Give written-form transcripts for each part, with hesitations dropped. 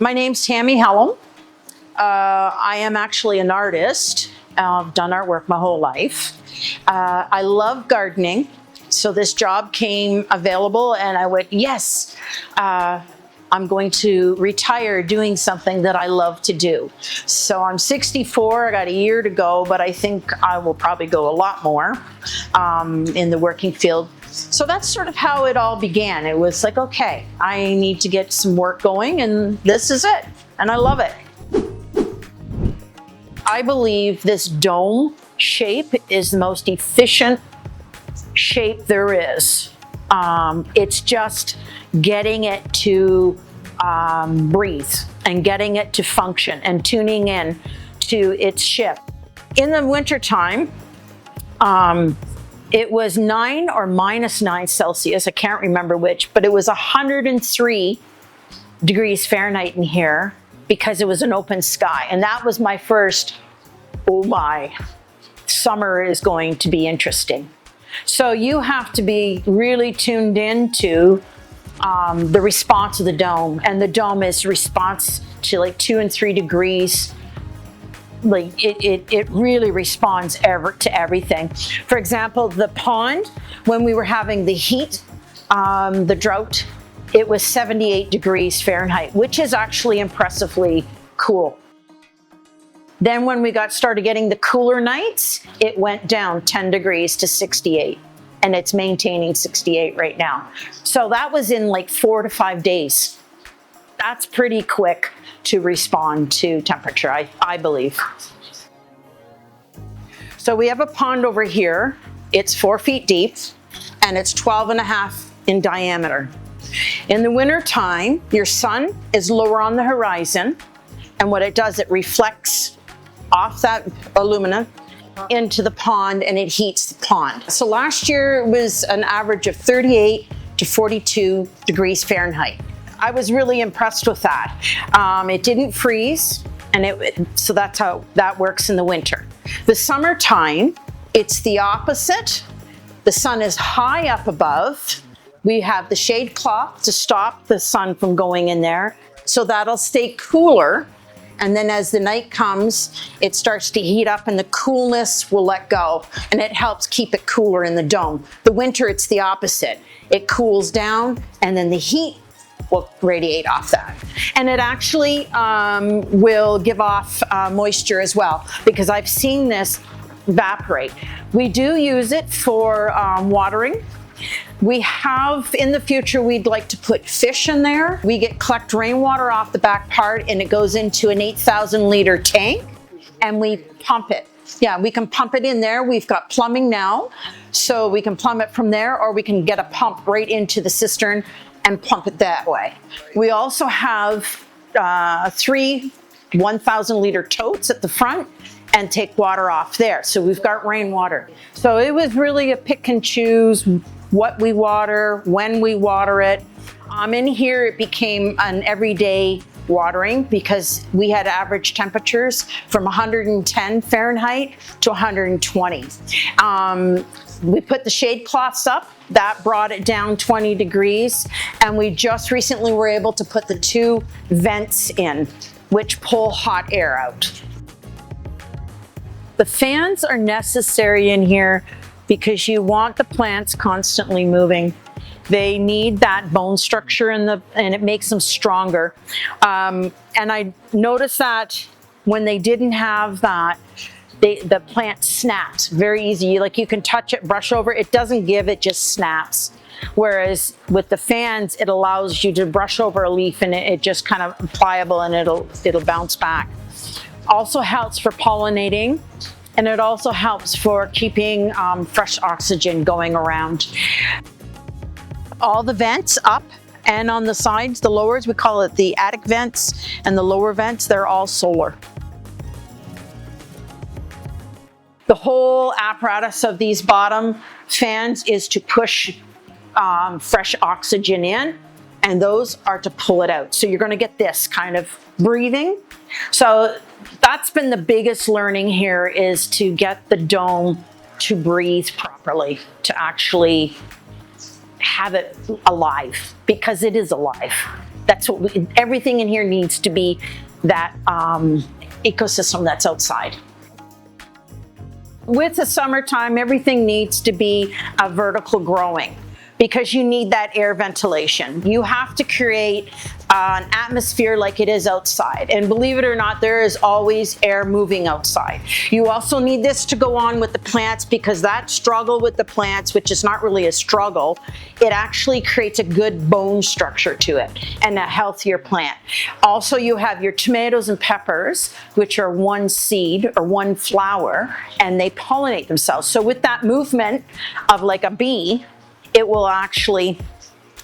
My name's Tammy Hellam. I am actually an artist. I've done artwork my whole life. I love gardening. So this job came available and I went, yes, I'm going to retire doing something that I love to do. So I'm 64, I got a year to go, but I think I will probably go a lot more in the working field. So that's sort of how it all began. It was like, okay, I need to get some work going and this is it. And I love it. I believe this dome shape is the most efficient shape there is. It's just getting it to breathe and getting it to function and tuning in to its shift. In the wintertime, it was 9 or -9 Celsius, I can't remember which, but it was 103 degrees Fahrenheit in here because it was an open sky. And that was my first, oh my, summer is going to be interesting. So you have to be really tuned into the response of the dome, and the dome is response to like 2 and 3 degrees. Like it really responds to everything. For example, the pond, when we were having the heat, the drought, it was 78 degrees Fahrenheit, which is actually impressively cool. Then when we started getting the cooler nights, it went down 10 degrees to 68, and it's maintaining 68 right now. So that was in like 4 to 5 days. That's pretty quick to respond to temperature, I believe. So we have a pond over here. It's 4 feet deep and it's 12.5 in diameter. In the winter time, your sun is lower on the horizon, and what it does, it reflects off that aluminum into the pond and it heats the pond. So last year was an average of 38 to 42 degrees Fahrenheit. I was really impressed with that. It didn't freeze, and so that's how that works in the winter. The summertime, it's the opposite. The sun is high up above. We have the shade cloth to stop the sun from going in there, so that'll stay cooler. And then as the night comes, it starts to heat up and the coolness will let go, and it helps keep it cooler in the dome. The winter, it's the opposite. It cools down and then the heat will radiate off that. And it actually will give off moisture as well, because I've seen this evaporate. We do use it for watering. We have, in the future, we'd like to put fish in there. We collect rainwater off the back part and it goes into an 8,000 liter tank and we pump it. Yeah, we can pump it in there. We've got plumbing now, so we can plumb it from there, or we can get a pump right into the cistern and pump it that way. We also have 3 1,000 liter totes at the front and take water off there. So we've got rainwater. So it was really a pick and choose what we water, when we water it. In here, it became an everyday watering because we had average temperatures from 110 Fahrenheit to 120. We put the shade cloths up, that brought it down 20 degrees, and we just recently were able to put the 2 vents in, which pull hot air out. The fans are necessary in here because you want the plants constantly moving. They need that bone structure and it makes them stronger. And I noticed that when they didn't have that, the plant snaps very easy. Like you can touch it, brush over, it doesn't give, it just snaps. Whereas with the fans, it allows you to brush over a leaf and it just kind of pliable and it'll bounce back. Also helps for pollinating. And it also helps for keeping fresh oxygen going around. All the vents up and on the sides, the lowers, we call it the attic vents, and the lower vents, they're all solar. The whole apparatus of these bottom fans is to push fresh oxygen in, and those are to pull it out. So you're going to get this kind of breathing. So that's been the biggest learning here, is to get the dome to breathe properly, to actually have it alive, because it is alive. That's what everything in here needs to be, that ecosystem that's outside. With the summertime, everything needs to be a vertical growing, because you need that air ventilation. You have to create an atmosphere like it is outside. And believe it or not, there is always air moving outside. You also need this to go on with the plants, because that struggle with the plants, which is not really a struggle, it actually creates a good bone structure to it and a healthier plant. Also, you have your tomatoes and peppers, which are one seed or one flower, and they pollinate themselves. So with that movement of like a bee, it will actually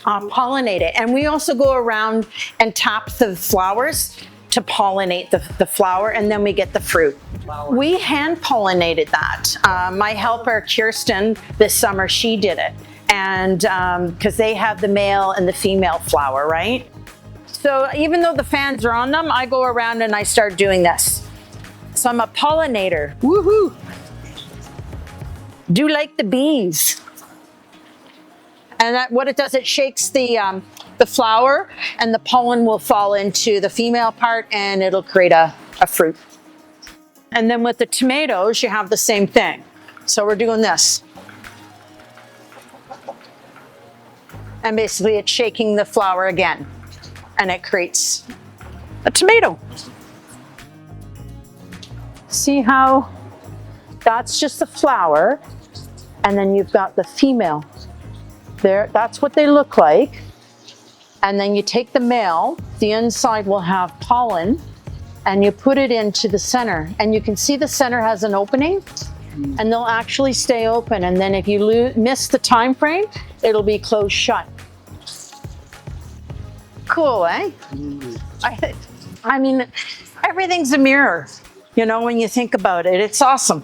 pollinate it. And we also go around and tap the flowers to pollinate the flower, and then we get the fruit. We hand pollinated that. My helper, Kirsten, this summer, she did it. And because they have the male and the female flower, right? So even though the fans are on them, I go around and I start doing this. So I'm a pollinator. Woohoo! Do like the bees. And what it does, it shakes the flower, and the pollen will fall into the female part, and it'll create a fruit. And then with the tomatoes, you have the same thing. So we're doing this. And basically it's shaking the flower again, and it creates a tomato. See how that's just the flower, and then you've got the female. There, that's what they look like. And then you take the male, the inside will have pollen, and you put it into the center. And you can see the center has an opening, and they'll actually stay open. And then if you miss the time frame, it'll be closed shut. Cool, eh? I mean, everything's a mirror, you know, when you think about it. It's awesome.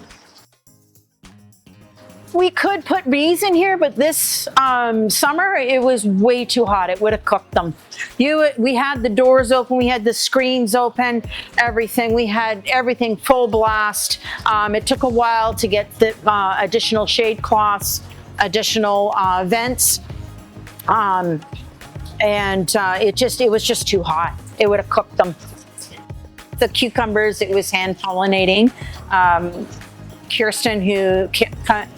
We could put bees in here, but this summer it was way too hot. It would have cooked them. We had the doors open, we had the screens open, everything. We had everything full blast. It took a while to get the additional shade cloths, additional vents, and it was just too hot. It would have cooked them. The cucumbers, it was hand pollinating. Kirsten, who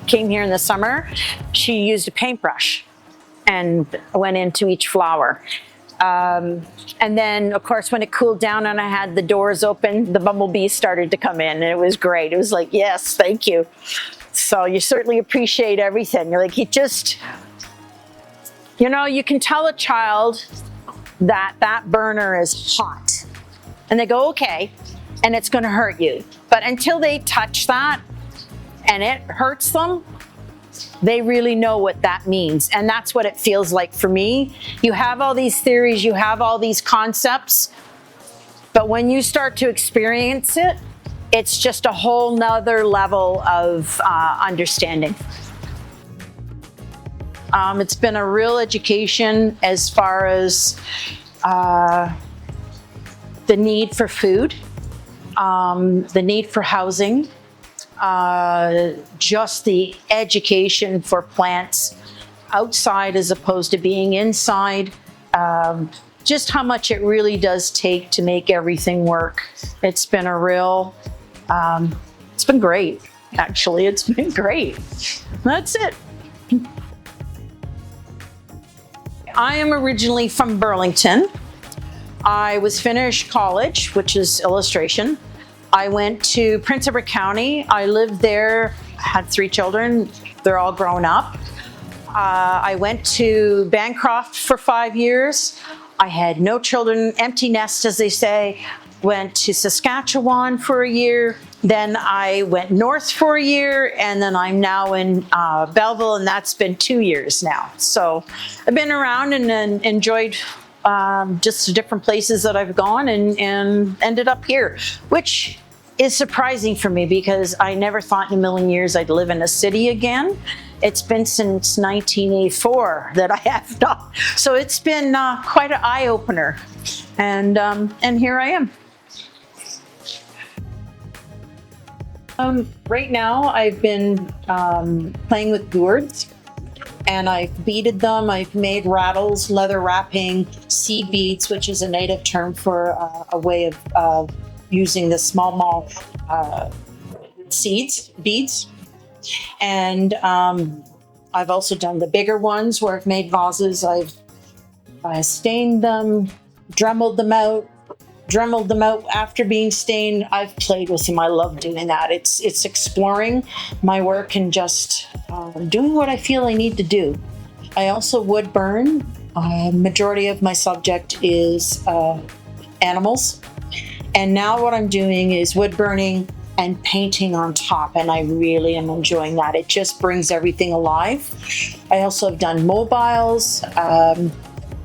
came here in the summer, she used a paintbrush and went into each flower. And then, of course, when it cooled down and I had the doors open, the bumblebees started to come in, and it was great. It was like, yes, thank you. So you certainly appreciate everything. You're like, you know, you can tell a child that burner is hot. And they go, okay, and it's going to hurt you. But until they touch that, and it hurts them, they really know what that means. And that's what it feels like for me. You have all these theories, you have all these concepts, but when you start to experience it, it's just a whole nother level of understanding. It's been a real education as far as the need for food, the need for housing, just the education for plants outside as opposed to being inside, just how much it really does take to make everything work. It's been a real, it's been great, actually. It's been great. That's it. I am originally from Burlington. I was finished college, which is illustration. I went to Prince Edward County. I lived there, had 3 children. They're all grown up. I went to Bancroft for 5 years. I had no children, empty nest, as they say. Went to Saskatchewan for a year. Then I went north for a year, and then I'm now in Belleville, and that's been 2 years now. So I've been around and enjoyed just different places that I've gone, and ended up here, which is surprising for me because I never thought in a million years I'd live in a city again. It's been since 1984 that I have not. So it's been quite an eye-opener, and here I am. Right now I've been playing with gourds. and I've beaded them. I've made rattles, leather wrapping, seed beads, which is a native term for a way of using the small mall beads. And I've also done the bigger ones where I've made vases. I've stained them, dremeled them out after being stained. I've played with them. I love doing that. It's exploring my work and just doing what I feel I need to do. I also wood burn. Majority of my subject is animals. And now what I'm doing is wood burning and painting on top, and I really am enjoying that. It just brings everything alive. I also have done mobiles,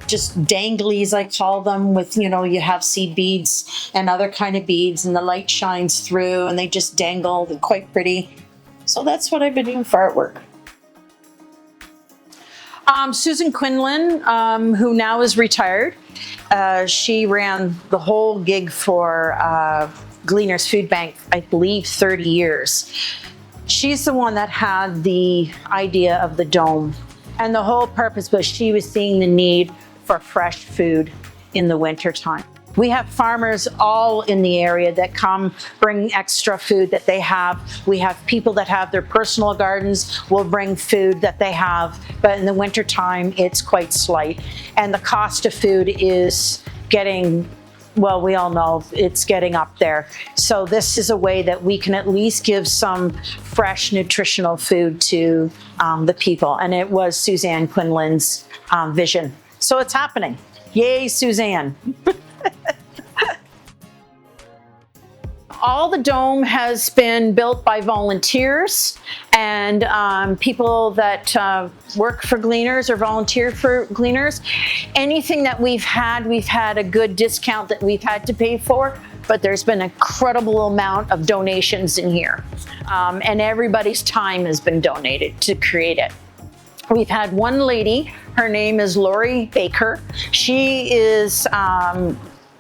just danglies, I call them, with, you have seed beads and other kind of beads, and the light shines through and they just dangle. They're quite pretty. So that's what I've been doing for artwork. Susan Quinlan, who now is retired, she ran the whole gig for Gleaners Food Bank, I believe 30 years. She's the one that had the idea of the dome. And the whole purpose was she was seeing the need for fresh food in the wintertime. We have farmers all in the area that come bring extra food that they have. We have people that have their personal gardens will bring food that they have, but in the wintertime it's quite slight. And the cost of food is getting, well, we all know it's getting up there. So this is a way that we can at least give some fresh nutritional food to the people. And it was Suzanne Quinlan's vision. So it's happening. Yay, Suzanne. All the dome has been built by volunteers and people that work for Gleaners or volunteer for Gleaners. Anything that we've had a good discount that we've had to pay for, but there's been an incredible amount of donations in here. And everybody's time has been donated to create it. We've had one lady, her name is Lori Baker. She is,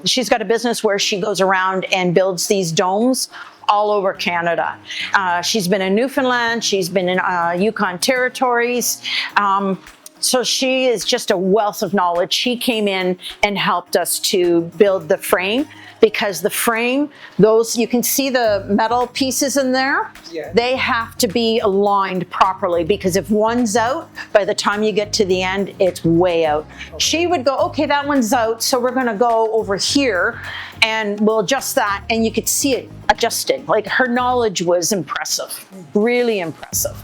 she's got a business where she goes around and builds these domes all over Canada. She's been in Newfoundland, she's been in Yukon Territories. So she is just a wealth of knowledge. She came in and helped us to build the frame, because the frame, those, you can see the metal pieces in there, yeah. They have to be aligned properly, because if one's out, by the time you get to the end, it's way out. She would go, okay, that one's out, so we're gonna go over here and we'll adjust that, and you could see it adjusting. Like, her knowledge was impressive, really impressive.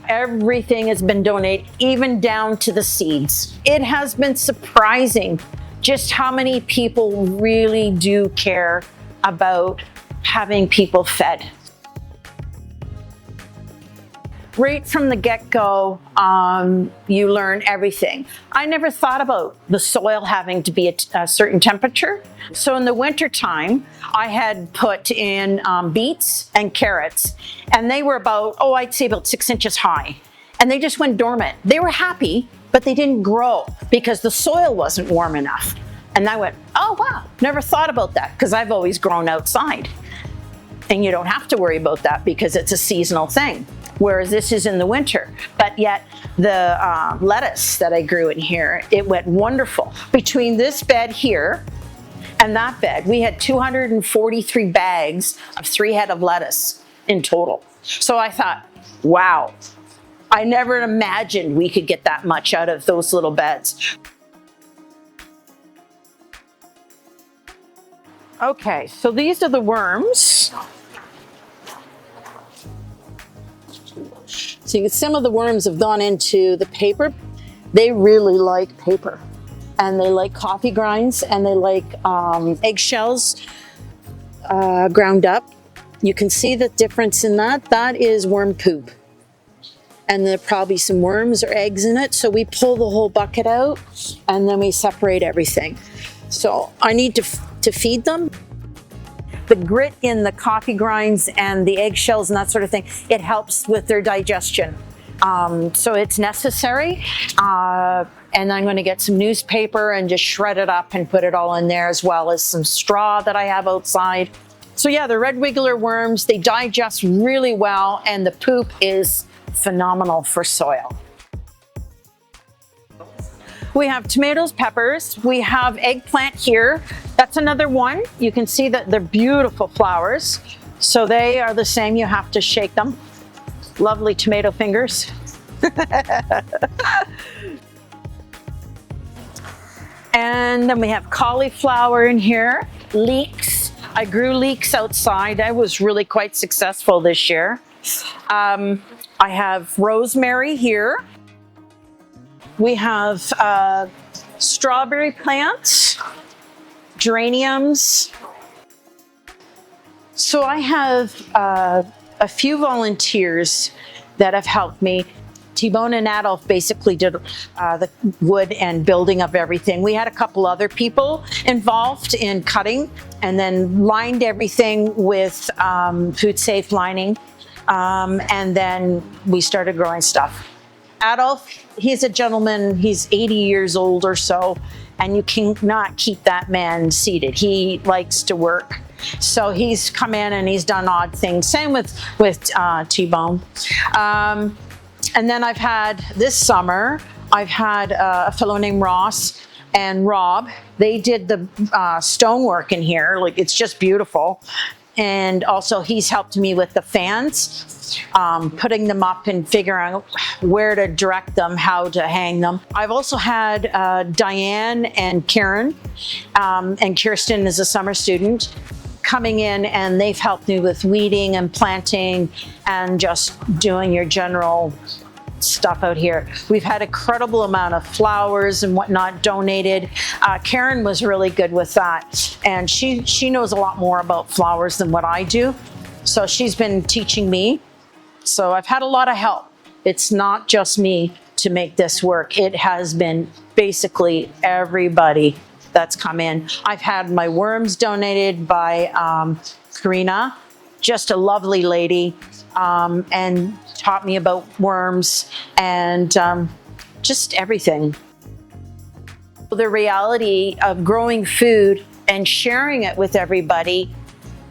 Everything has been donated, even down to the seeds. It has been surprising just how many people really do care about having people fed. Right from the get-go, you learn everything. I never thought about the soil having to be a certain temperature. So in the wintertime, I had put in beets and carrots, and they were about, I'd say about 6 inches high. And they just went dormant. They were happy, but they didn't grow because the soil wasn't warm enough. And I went, oh wow, never thought about that, because I've always grown outside. And you don't have to worry about that because it's a seasonal thing. Whereas this is in the winter. But yet the lettuce that I grew in here, it went wonderful. Between this bed here and that bed, we had 243 bags of 3 head of lettuce in total. So I thought, wow, I never imagined we could get that much out of those little beds. Okay, so these are the worms. So some of the worms have gone into the paper. They really like paper, and they like coffee grinds, and they like eggshells ground up. You can see the difference in that. That is worm poop. And there are probably some worms or eggs in it. So we pull the whole bucket out, and then we separate everything. So I need to feed them. The grit in the coffee grinds and the eggshells and that sort of thing, it helps with their digestion. So it's necessary. And I'm going to get some newspaper and just shred it up and put it all in there, as well as some straw that I have outside. So yeah, the red wiggler worms, they digest really well, and the poop is phenomenal for soil. We have tomatoes, peppers. We have eggplant here. That's another one. You can see that they're beautiful flowers. So they are the same. You have to shake them. Lovely tomato fingers. And then we have cauliflower in here. Leeks. I grew leeks outside. I was really quite successful this year. I have rosemary here. We have strawberry plants, geraniums. So I have a few volunteers that have helped me. T-Bone and Adolf basically did the wood and building of everything. We had a couple other people involved in cutting and then lined everything with food safe lining. And then we started growing stuff. Adolf, he's a gentleman, he's 80 years old or so, and you cannot keep that man seated. He likes to work. So he's come in and he's done odd things. Same with T-Bone. And then I've had, this summer, I've had a fellow named Ross and Rob. They did the stonework in here. Like, it's just beautiful. And also he's helped me with the fans, putting them up and figuring out where to direct them, how to hang them. I've also had Diane and Karen, and Kirsten is a summer student, coming in, and they've helped me with weeding and planting and just doing your general stuff out here. We've had a incredible amount of flowers and whatnot donated. Karen was really good with that, and she knows a lot more about flowers than what I do. So she's been teaching me. So I've had a lot of help. It's not just me to make this work. It has been basically everybody that's come in. I've had my worms donated by Karina, just a lovely lady, and taught me about worms and just everything. The reality of growing food and sharing it with everybody,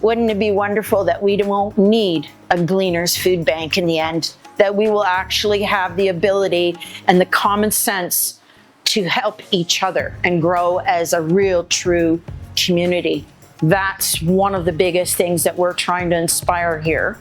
wouldn't it be wonderful that we won't need a Gleaners Food Bank in the end, that we will actually have the ability and the common sense to help each other and grow as a real, true community. That's one of the biggest things that we're trying to inspire here.